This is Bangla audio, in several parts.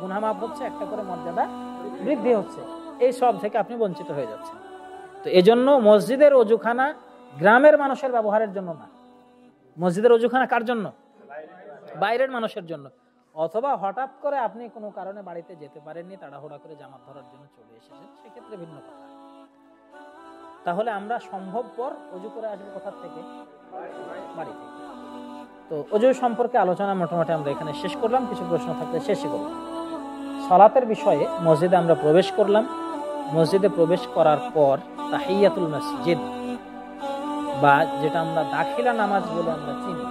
গুনাহ মাফ হচ্ছে, একটা করে মর্যাদা বৃদ্ধি হচ্ছে, এই সব থেকে আপনি বঞ্চিত হয়ে যাচ্ছেন। তো এজন্য মসজিদের অজুখানা গ্রামের মানুষের ব্যবহারের জন্য না, মসজিদের অজুখানা কার জন্য? বাইরের মানুষের জন্য। অথবা হঠাৎ করে আপনি কোনো কারণে বাড়িতে যেতে পারেননি, তাড়াহুড়া করে জামাত ধরার জন্য চলে এসেছেন, সেক্ষেত্রে ভিন্ন কথা। তাহলে আমরা সম্ভবপর অজু করে আসবো কোথা থেকে? বাড়ি থেকে। তো অজু সম্পর্কে আলোচনা মোটামুটি আমরা এখানে শেষ করলাম। কিছু প্রশ্ন থাকলে শেষই করলাম। সালাতের বিষয়ে মসজিদে আমরা প্রবেশ করলাম। মসজিদে প্রবেশ করার পর তাহিয়াতুল মসজিদ বা যেটা আমরা দাখিলা নামাজ বলে আমরা চিনি,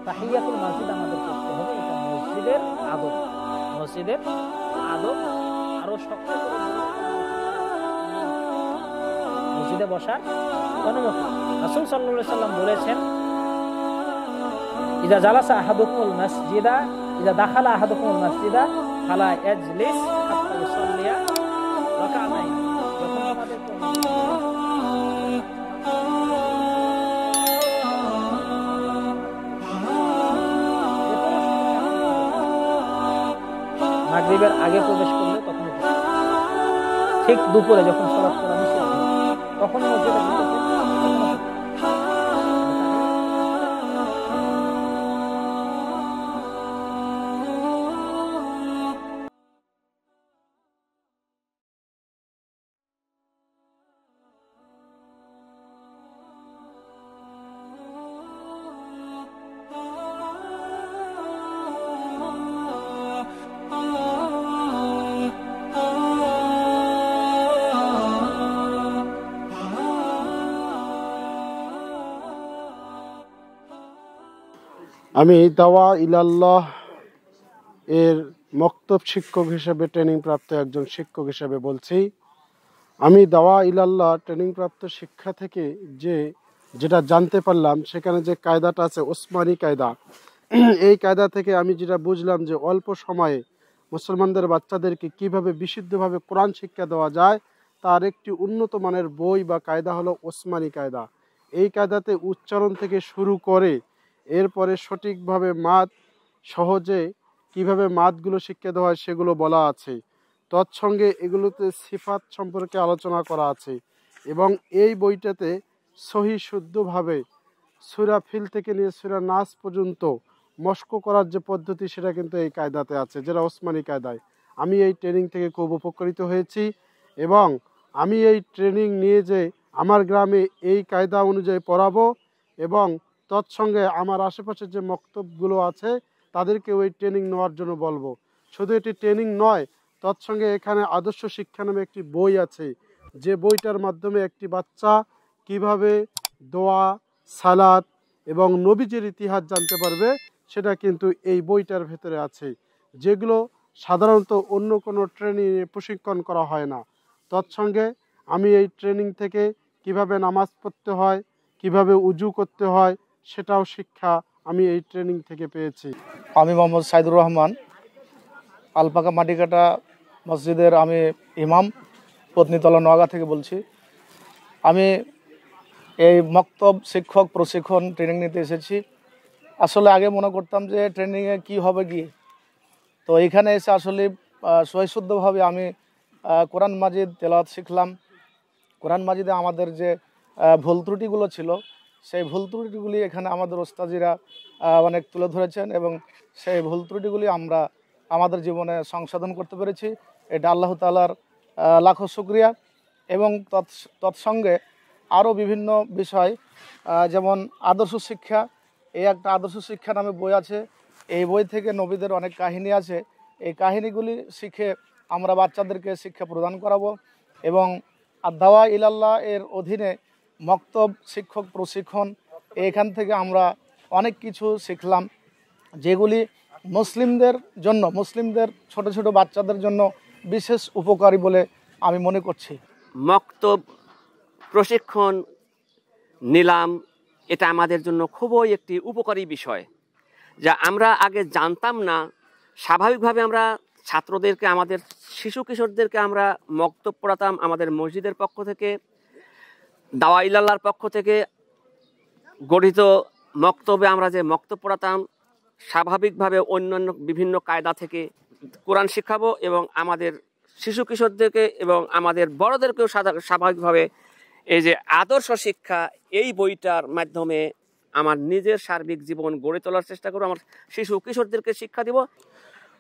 তাহিয়াতুল মসজিদ আমাদের করতে হবে। এটা মসজিদের আদব, মসজিদের আদব। আরো শক্ত করে মসজিদে বসার অনুমতি। রাসূল সাল্লাল্লাহু আলাইহি সাল্লাম বলেছেন, ইযা জালাসা আহাদুকুমুল মাসজিদা ইযা দাখালা আহাদুকুমুল মাসজিদা ফালা ইয়াজলিস হাত্তা ইউসাল্লিয়া রাকাতাইন। যখন আমাদের মাগরিবের আগে প্রবেশ করলে তখন, ঠিক দুপুরে যখন সালাত করা নিষেধ তখন মসজিদে আমি দাওয়া ইলাল্লাহ এর মক্তব শিক্ষক হিসেবে ট্রেনিং প্রাপ্ত একজন শিক্ষক হিসেবে বলছি। আমি দাওয়া ইলাল্লাহ ট্রেনিং প্রাপ্ত শিক্ষা থেকে যেটা জানতে পারলাম, সেখানে যে কায়দাটা আছে ওসমানী কায়দা, এই কায়দা থেকে আমি যেটা বুঝলাম যে অল্প সময়ে মুসলমানদের বাচ্চাদেরকে কিভাবে বিশুদ্ধভাবে কোরআন শিক্ষা দেওয়া যায়, তার একটি উন্নত মানের বই বা কায়দা হলো ওসমানী কায়দা। এই কায়দাতে উচ্চারণ থেকে শুরু করে এরপরে সঠিকভাবে মাদ সহজে কিভাবে মাদগুলো শিক্ষা দেওয়া হয় সেগুলো বলা আছে। তৎসঙ্গে এগুলোতে সিফাত সম্পর্কে আলোচনা করা আছে এবং এই বইটাতে সহি শুদ্ধভাবে সূরা ফিল থেকে নিয়ে সূরা নাস পর্যন্ত মস্ক করার যে পদ্ধতি সেটা কিন্তু এই কায়দাতে আছে, যেটা ওসমানী কায়দায়। আমি এই ট্রেনিং থেকে খুব উপকৃত হয়েছি এবং আমি এই ট্রেনিং নিয়ে যে আমার গ্রামে এই কায়দা অনুযায়ী পড়াবো এবং তৎসঙ্গে আমার আশেপাশে যে মক্তবগুলো আছে তাদেরকে ওই ট্রেনিং নেওয়ার জন্য বলবো। শুধু এটি ট্রেনিং নয়, তৎসঙ্গে এখানে আদর্শ শিক্ষা নামে একটি বই আছে, যে বইটার মাধ্যমে একটি বাচ্চা কিভাবে দোয়া, সালাত এবং নবীজির ইতিহাস জানতে পারবে, সেটা কিন্তু এই বইটার ভেতরে আছে, যেগুলো সাধারণত অন্য কোনো ট্রেনিংয়ে প্রশিক্ষণ করা হয় না। তৎসঙ্গে আমি এই ট্রেনিং থেকে কিভাবে নামাজ পড়তে হয়, কিভাবে উজু করতে হয়, সেটাও শিক্ষা আমি এই ট্রেনিং থেকে পেয়েছি। আমি মোহাম্মদ সাইদুর রহমান, আলপাকা মাটিকাটা মসজিদের আমি ইমাম, পত্নীতলা নোয়াগাঁ থেকে বলছি। আমি এই মক্তব শিক্ষক প্রশিক্ষণ ট্রেনিং নিতে এসেছি। আসলে আগে মনে করতাম যে ট্রেনিংয়ে কি হবে গিয়ে, তো এইখানে এসে আসলে সহিশুদ্ধভাবে আমি কোরআন মাজিদ তেলাওয়াত শিখলাম। কোরআন মাজিদে আমাদের যে ভুল ত্রুটিগুলো ছিল, সেই ভুল ত্রুটিগুলি এখানে আমাদের ওস্তাজিরা অনেক তুলে ধরেছেন এবং সেই ভুল ত্রুটিগুলি আমরা আমাদের জীবনে সংশোধন করতে পেরেছি। এটা আল্লাহ তাআলার লাখো শুকরিয়া। এবং তৎসঙ্গে আরও বিভিন্ন বিষয়, যেমন আদর্শ শিক্ষা, এই একটা আদর্শ শিক্ষা নামে বই আছে। এই বই থেকে নবীদের অনেক কাহিনী আছে। এই কাহিনীগুলি শিখে আমরা বাচ্চাদেরকে শিক্ষা প্রদান করাবো এবং দাওয়া ইলাল্লাহ এর অধীনে মক্তব শিক্ষক প্রশিক্ষণ, এখান থেকে আমরা অনেক কিছু শিখলাম, যেগুলি মুসলিমদের জন্য, মুসলিমদের ছোট ছোট বাচ্চাদের জন্য বিশেষ উপকারী বলে আমি মনে করছি। মক্তব প্রশিক্ষণ নিলাম, এটা আমাদের জন্য খুবই একটি উপকারী বিষয়, যা আমরা আগে জানতাম না। স্বাভাবিকভাবে আমরা ছাত্রদেরকে, আমাদের শিশু কিশোরদেরকে আমরা মক্তব পড়াতাম আমাদের মসজিদের পক্ষ থেকে, দাওয়া ইলাল্লাহর পক্ষ থেকে গঠিত মক্তবে আমরা যে মক্তব পড়াতাম, স্বাভাবিকভাবে অন্যান্য বিভিন্ন কায়দা থেকে কোরআন শিখাবো এবং আমাদের শিশু কিশোরদেরকে এবং আমাদের বড়দেরকেও স্বাভাবিকভাবে এই যে আদর্শ শিক্ষা এই বইটার মাধ্যমে আমার নিজের সার্বিক জীবন গড়ে তোলার চেষ্টা করব, আমার শিশু কিশোরদেরকে শিক্ষা দিব।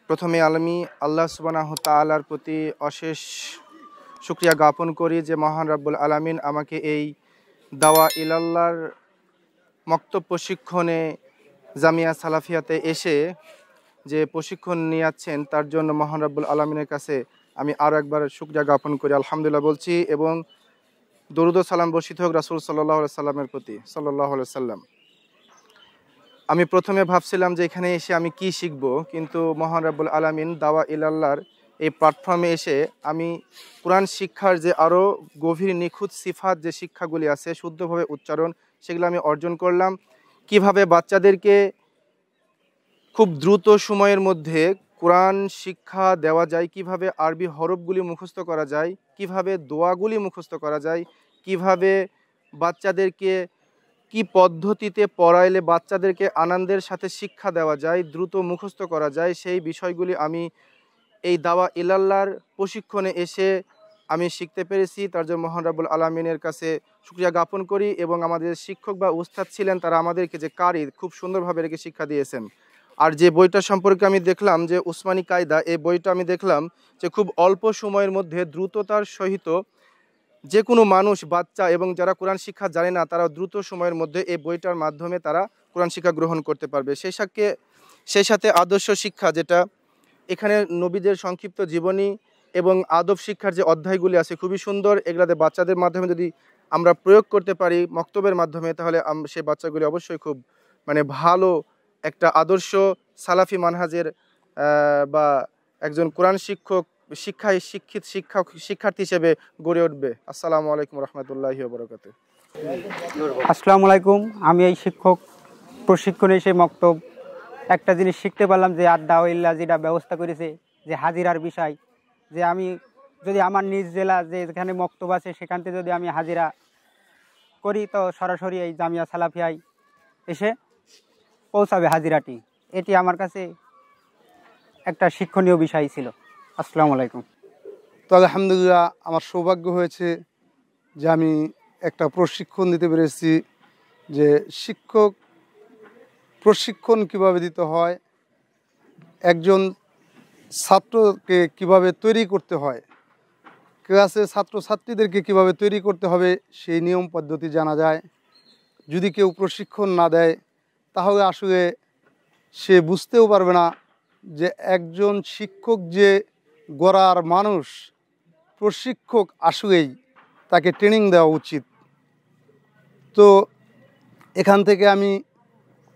প্রথমে আমি আল্লাহ সুবহানাহু তাআলার প্রতি অশেষ শুকরিয়া জ্ঞাপন করি যে মহান রাব্বুল আলামিন আমাকে এই দাওয়া ইলাল্লাহর মক্তব প্রশিক্ষণে জামিয়া সালাফিয়াতে এসে যে প্রশিক্ষণ নিয়েছেন তার জন্য মহান রাব্বুল আলামিনের কাছে আমি আরও একবার শুকরিয়া জ্ঞাপন করি, আলহামদুলিল্লাহ বলছি। এবং দরুদ ও সালাম বর্ষিত হোক রাসূল সাল্লাল্লাহু আলাইহি সাল্লামের প্রতি, সাল্লাল্লাহু আলাইহি সাল্লাম। আমি প্রথমে ভাবছিলাম যে এখানে এসে আমি কি শিখব, কিন্তু মহান রাব্বুল আলামিন দাওয়া ইলাল্লাহর এই প্ল্যাটফর্মে এসে আমি কোরআন শিক্ষার যে আরও গভীর নিখুঁত সিফাত যে শিক্ষাগুলি আছে, শুদ্ধভাবে উচ্চারণ, সেগুলো আমি অর্জন করলাম। কিভাবে বাচ্চাদেরকে খুব দ্রুত সময়ের মধ্যে কোরআন শিক্ষা দেওয়া যায়, কিভাবে আরবি হরফগুলি মুখস্থ করা যায়, কিভাবে দোয়াগুলি মুখস্থ করা যায়, কিভাবে বাচ্চাদেরকে কি পদ্ধতিতে পড়াইলে বাচ্চাদেরকে আনন্দের সাথে শিক্ষা দেওয়া যায়, দ্রুত মুখস্থ করা যায়, সেই বিষয়গুলি আমি এই দাওয়া ইলাল্লাহর প্রশিক্ষণে এসে আমি শিখতে পেরেছি। তার জন্য মহান রাব্বুল আলামিনের কাছে শুকরিয়া জ্ঞাপন করি। এবং আমাদের শিক্ষক বা উস্তাদ ছিলেন, তারা আমাদেরকে যে কারি খুব সুন্দরভাবে রেখে শিক্ষা দিয়েছেন। আর যে বইটা সম্পর্কে আমি দেখলাম যে উসমানী কায়দা, এই বইটা আমি দেখলাম যে খুব অল্প সময়ের মধ্যে দ্রুততার সহিত যে কোনো মানুষ, বাচ্চা এবং যারা কোরআন শিক্ষা জানে না, তারা দ্রুত সময়ের মধ্যে এই বইটার মাধ্যমে তারা কোরআন শিক্ষা গ্রহণ করতে পারবে। সেই সাথে আদর্শ শিক্ষা, যেটা এখানে নবীদের সংক্ষিপ্ত জীবনী এবং আদব শিক্ষার যে অধ্যায়গুলি আছে খুবই সুন্দর। এগুলাতে বাচ্চাদের মাধ্যমে যদি আমরা প্রয়োগ করতে পারি মক্তবের মাধ্যমে, তাহলে সেই বাচ্চাগুলি অবশ্যই খুব ভালো একটা আদর্শ সালাফি মানহাজের বা একজন কোরআন শিক্ষার্থী হিসেবে গড়ে উঠবে। আসসালামু আলাইকুম রহমতুল্লাহি ওয়া বারাকাতুহু। আসসালামু আলাইকুম। আমি এই শিক্ষক প্রশিক্ষণে এসে মক্তব একটা জিনিস শিখতে পারলাম যে দাওয়া যেটা ব্যবস্থা করেছে যে হাজিরার বিষয়, যে আমি যদি আমার নিজ জেলা যে যেখানে মক্তব আছে সেখান থেকে যদি আমি হাজিরা করি তো সরাসরি এই জামিয়া সালাফিয়ায় এসে পৌঁছাবে হাজিরাটি। এটি আমার কাছে একটা শিক্ষণীয় বিষয় ছিল। আসসালামু আলাইকুম। তো আলহামদুলিল্লাহ আমার সৌভাগ্য হয়েছে যে আমি একটা প্রশিক্ষণ দিতে পেরেছি, যে শিক্ষক প্রশিক্ষণ কিভাবে দিতে হয়, একজন ছাত্রকে কিভাবে তৈরি করতে হয়, ক্লাসে ছাত্রছাত্রীদেরকে কিভাবে তৈরি করতে হবে সেই নিয়ম পদ্ধতি জানা যায়। যদি কেউ প্রশিক্ষণ না দেয় তাহলে আসলে সে বুঝতেও পারবে না যে একজন শিক্ষক যে গড়ার মানুষ, প্রশিক্ষক আসলেই তাকে ট্রেনিং দেওয়া উচিত। তো এখান থেকে আমি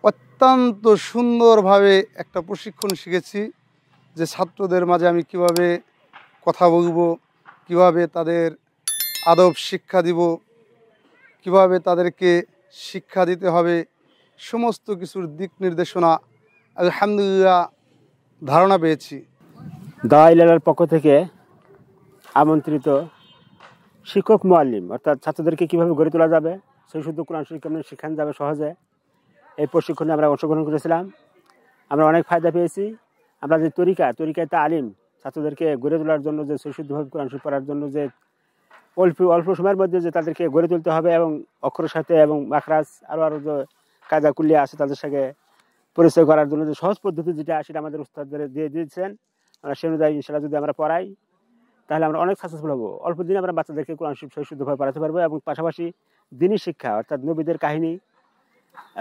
অত্যন্ত সুন্দরভাবে একটা প্রশিক্ষণ শিখেছি যে ছাত্রদের মাঝে আমি কিভাবে কথা বলবো, কিভাবে তাদের আদব শিক্ষা দিব, কিভাবে তাদেরকে শিক্ষা দিতে হবে, সমস্ত কিছুর দিক নির্দেশনা আলহামদুলিল্লাহ ধারণা পেয়েছি। দাওয়া ইলাল্লাহর পক্ষ থেকে আমন্ত্রিত শিক্ষক মুআল্লিম অর্থাৎ ছাত্রদেরকে কীভাবে গড়ে তোলা যাবে, সেই শুদ্ধ কোরআন শরীফ কেমন শেখানো যাবে সহজে, এই প্রশিক্ষণে আমরা অংশগ্রহণ করেছিলাম। আমরা অনেক ফায়দা পেয়েছি। আমরা যে তরিকায় তালিম ছাত্রদেরকে গড়ে তোলার জন্য, যে শুদ্ধভাবে কোরআন শরীফ পড়ার জন্য যে অল্প সময়ের মধ্যে যে তাদেরকে গড়ে তুলতে হবে এবং অক্ষরের সাথে এবং মাখরাজ আরও যে কায়দা কুল্লিয়া আছে তাদের সাথে পরিচয় করার জন্য যে সহজ পদ্ধতি যেটা সেটা আমাদের উস্তাদদের দিয়ে দিয়েছেন। আমরা সে অনুযায়ী ইনশাআল্লাহ যদি আমরা পড়াই তাহলে আমরা অনেক সাকসেসফুল হবো। অল্প দিনে আমরা বাচ্চাদেরকে কোরআন শরীফ শুদ্ধভাবে পড়াতে পারবো এবং পাশাপাশি দ্বীনি শিক্ষা অর্থাৎ নবীদের কাহিনী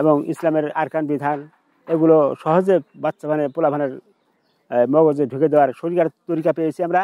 এবং ইসলামের আরকান বিধান এগুলো সহজে বাচ্চা পোলাভানের মগজে ঢুকে দেওয়ার তরিকা পেয়েছি আমরা।